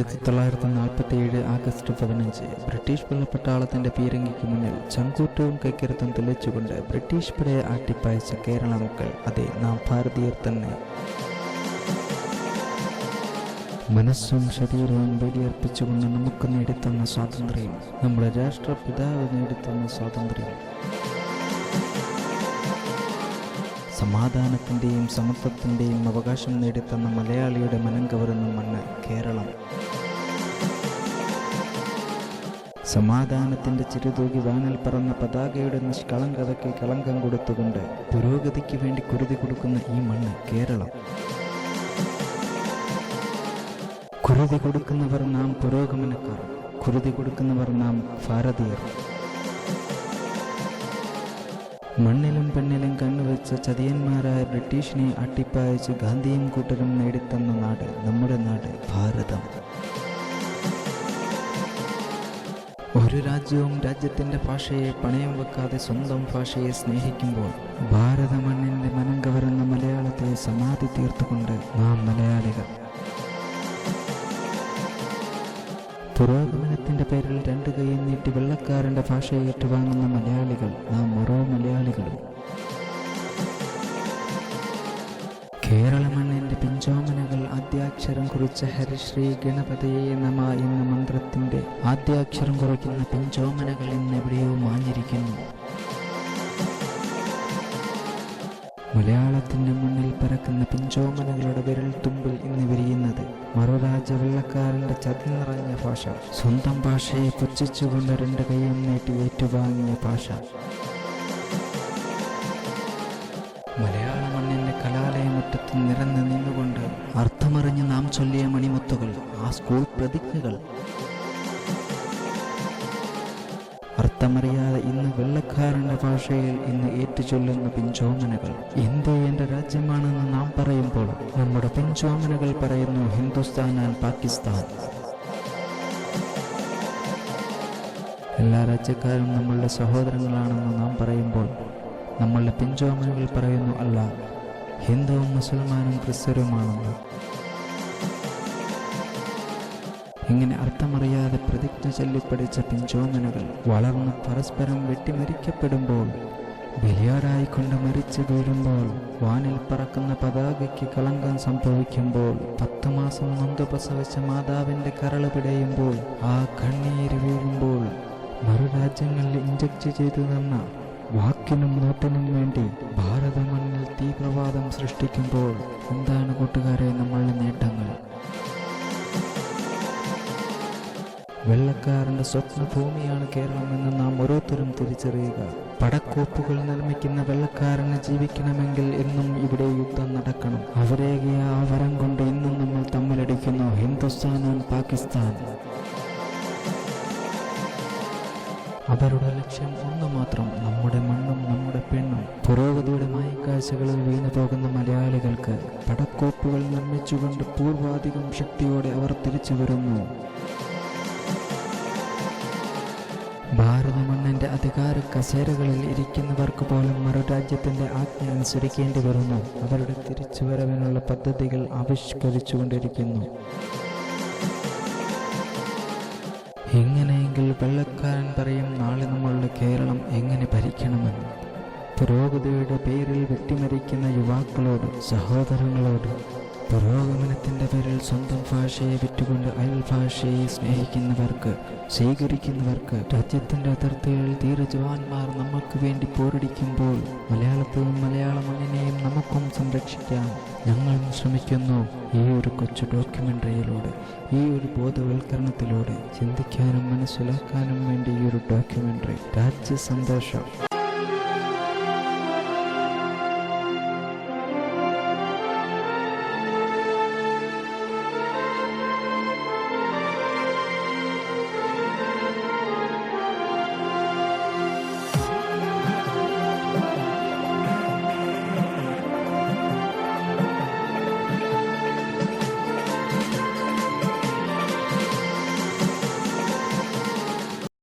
1947 August 15 British വെള്ളപ്പട്ടാളത്തിന്റെ പീരങ്കിക്ക് മുന്നിൽ ചങ്കൂറ്റവും കൈക്കരുത്തും തെളിച്ചുകൊണ്ട് British പടയെ ആട്ടിപ്പായച്ച Kerala മക്കൾ, അതെ, നാം ഭാരതീയർ തന്നെ. മനസ്സും ശരീരവും ബലിയർപ്പിച്ചുകൊണ്ട് നമുക്ക് നേടിത്തന്ന സ്വാതന്ത്ര്യം, നമ്മുടെ രാഷ്ട്രപിതാവ് നേടിത്തന്ന സ്വാതന്ത്ര്യം. സമാധാനത്തിൻ്റെയും സമത്വത്തിൻ്റെയും അവകാശം നേടിത്തന്ന മലയാളിയുടെ മനം കവരുന്ന മണ്ണ് കേരളം. സമാധാനത്തിൻ്റെ ചിരുതൂകി വാനിൽ പറന്ന പതാകയുടെ നിഷ്കളങ്കതയ്ക്ക് കളങ്കം കൊടുത്തുകൊണ്ട് പുരോഗതിക്ക് വേണ്ടി കുരുതി കൊടുക്കുന്ന ഈ മണ്ണ് കേരളം. കുരുതി കൊടുക്കുന്നവർ നാം പുരോഗമനക്കാർ, കുരുതി കൊടുക്കുന്നവർ നാം ഭാരതീയർ. മണ്ണിലും പെണ്ണിലും കണ്ണുവെച്ച ചതിയന്മാരായ ബ്രിട്ടീഷിനെ അട്ടിപ്പായച്ച് ഗാന്ധിയും കൂട്ടരും നേടിത്തന്ന നാട്, നമ്മുടെ നാട് ഭാരതം. ഒരു രാജ്യവും രാജ്യത്തിൻ്റെ ഭാഷയെ പണയം വെക്കാതെ സ്വന്തം ഭാഷയെ സ്നേഹിക്കുമ്പോൾ ഭാരത മണ്ണിൻ്റെ മനം കവരുന്ന മലയാളത്തെ സമാധി തീർത്തുകൊണ്ട് നാം മലയാളികൾ. പുരോഗമനത്തിന്റെ പേരിൽ രണ്ടു കൈയും നീട്ടി വെള്ളക്കാരന്റെ ഭാഷയെ ഏറ്റുവാങ്ങുന്ന മലയാളികൾ, നാം ഓരോ മലയാളികളും. കേരള മണ്ണിന്റെ പിഞ്ചോമനകൾ ആദ്യാക്ഷരം കുറിച്ച ഹരിശ്രീ ഗണപതയെ നമ എന്ന മന്ത്രത്തിന്റെ ആദ്യാക്ഷരം കുറിക്കുന്ന പിഞ്ചോമനകൾ ഇന്നെവിടെയോ മാഞ്ഞിരിക്കുന്നു. മലയാളത്തിന്റെ മുന്നിൽ പറക്കുന്ന പിഞ്ചോമനകളുടെ വിരൽ തുമ്പിൽ ഇന്ന് വിരിയുന്നത് മറുരാജ വെള്ളക്കാരന്റെ ചതി നിറഞ്ഞ ഭാഷ, സ്വന്തം ഭാഷയെ പുച്ഛിച്ചുകൊണ്ട് രണ്ട് കൈയും നീട്ടി ഏറ്റുവാങ്ങിയ ഭാഷ. മലയാള മണ്ണിന്റെ കലാലയമുറ്റത്ത് നിരന്ന് നിന്നുകൊണ്ട് അർത്ഥമറിഞ്ഞ് നാം ചൊല്ലിയ മണിമുത്തുകൾ, ആ സ്കൂൾ പ്രതിജ്ഞകൾ. അർത്ഥമറിയാതെ ഇന്ന് വെള്ളക്കാരന്റെ ഭാഷയിൽ ഇന്ന് ഏറ്റുചൊല്ലുന്ന പിഞ്ചോമനകൾ. ഇന്ത്യ എന്റെ രാജ്യമാണെന്ന് നാം പറയുമ്പോൾ നമ്മുടെ പിഞ്ചോമനകൾ പറയുന്നു ഹിന്ദുസ്ഥാൻ ആൻഡ് പാകിസ്ഥാൻ. എല്ലാ രാജ്യക്കാരും നമ്മളുടെ സഹോദരങ്ങളാണെന്ന് നാം പറയുമ്പോൾ നമ്മളുടെ പിഞ്ചോമനകൾ പറയുന്നു അല്ല, ഹിന്ദുവും മുസൽമാനും ക്രിസ്ത്യരുമാണെന്ന്. ഇങ്ങനെ അർത്ഥമറിയാതെ പ്രതിജ്ഞ ചൊല്ലിപ്പടിച്ച പിഞ്ചോമനകൾ വളർന്ന് പരസ്പരം വെട്ടിമരിക്കപ്പെടുമ്പോൾ, ബലിയാടായിക്കൊണ്ട് മരിച്ചു വീഴുമ്പോൾ, വാനിൽ പറക്കുന്ന പതാകയ്ക്ക് കളങ്കം സംഭവിക്കുമ്പോൾ, 10 മാസം നൊന്തു പ്രസവിച്ച മാതാവിന്റെ കരള് പിടയുമ്പോൾ, ആ കണ്ണീര് വീഴുമ്പോൾ, മറുരാജ്യങ്ങളിൽ ഇഞ്ചക്ട് ചെയ്തു തന്ന വാക്കിനും നോട്ടിനും വേണ്ടി ഭാരത മണ്ണിൽ തീവ്രവാദം സൃഷ്ടിക്കുമ്പോൾ എന്താണ് കൂട്ടുകാരെ നമ്മളുടെ നേട്ടങ്ങൾ? വെള്ളക്കാരന്റെ സ്വപ്നഭൂമിയാണ് കേരളമെന്ന് നാം ഓരോരുത്തരും തിരിച്ചറിയുക. പടക്കോപ്പുകൾ നിർമ്മിക്കുന്ന വെള്ളക്കാരന് ജീവിക്കണമെങ്കിൽ എന്നും ഇവിടെ യുദ്ധം നടക്കണം. അവരേകിയ ആ വരം കൊണ്ട് ഇന്നും നമ്മൾ തമ്മിലടിക്കുന്നു ഹിന്ദുസ്ഥാൻ ആൻഡ് പാകിസ്ഥാൻ. അവരുടെ ലക്ഷ്യം ഒന്ന് മാത്രം, നമ്മുടെ മണ്ണും നമ്മുടെ പെണ്ണും. പുരോഗതിയുടെ മായക്കാഴ്ചകളിൽ വീണു പോകുന്ന മലയാളികൾക്ക് പടക്കോപ്പുകൾ നിർമ്മിച്ചുകൊണ്ട് പൂർവാധികം ശക്തിയോടെ അവർ തിരിച്ചു വരുന്നു. ഭാരത മണ്ണിന്റെ അധികാര കസേരകളിൽ ഇരിക്കുന്നവർക്ക് പോലും മറുരാജ്യത്തിന്റെ ആജ്ഞ അനുസരിക്കേണ്ടി വരുന്നു. അവരുടെ തിരിച്ചുവരവിനുള്ള പദ്ധതികൾ ആവിഷ്കരിച്ചുകൊണ്ടിരിക്കുന്നു. എങ്ങനെയെങ്കിൽ വെള്ളക്കാരൻ പറയും നാളെ നമ്മളുടെ കേരളം എങ്ങനെ ഭരിക്കണമെന്ന്. പുരോഗതിയുടെ പേരിൽ വെട്ടിമരിക്കുന്ന യുവാക്കളോട്, സഹോദരങ്ങളോട്, പുരോഗമനത്തിന്റെ പേരിൽ സ്വന്തം ഭാഷയെ വിറ്റുകൊണ്ട് അയൽ ഭാഷയെ സ്നേഹിക്കുന്നവർക്ക്, സ്വീകരിക്കുന്നവർക്ക്, രാജ്യത്തിന്റെ അതിർത്തികളിൽ ധീരജവാന്മാർ നമുക്ക് വേണ്ടി പോരടിക്കുമ്പോൾ മലയാളത്തെയും മലയാള മണ്ണിനെയും നമുക്കും സംരക്ഷിക്കാം. ഞങ്ങളും ശ്രമിക്കുന്നു ഈ ഒരു കൊച്ചു ഡോക്യുമെന്ററിയിലൂടെ, ഈ ഒരു ബോധവൽക്കരണത്തിലൂടെ ചിന്തിക്കാനും മനസ്സിലാക്കാനും വേണ്ടി ഈ ഒരു ഡോക്യുമെന്ററി. രാജ്യ സന്തോഷം.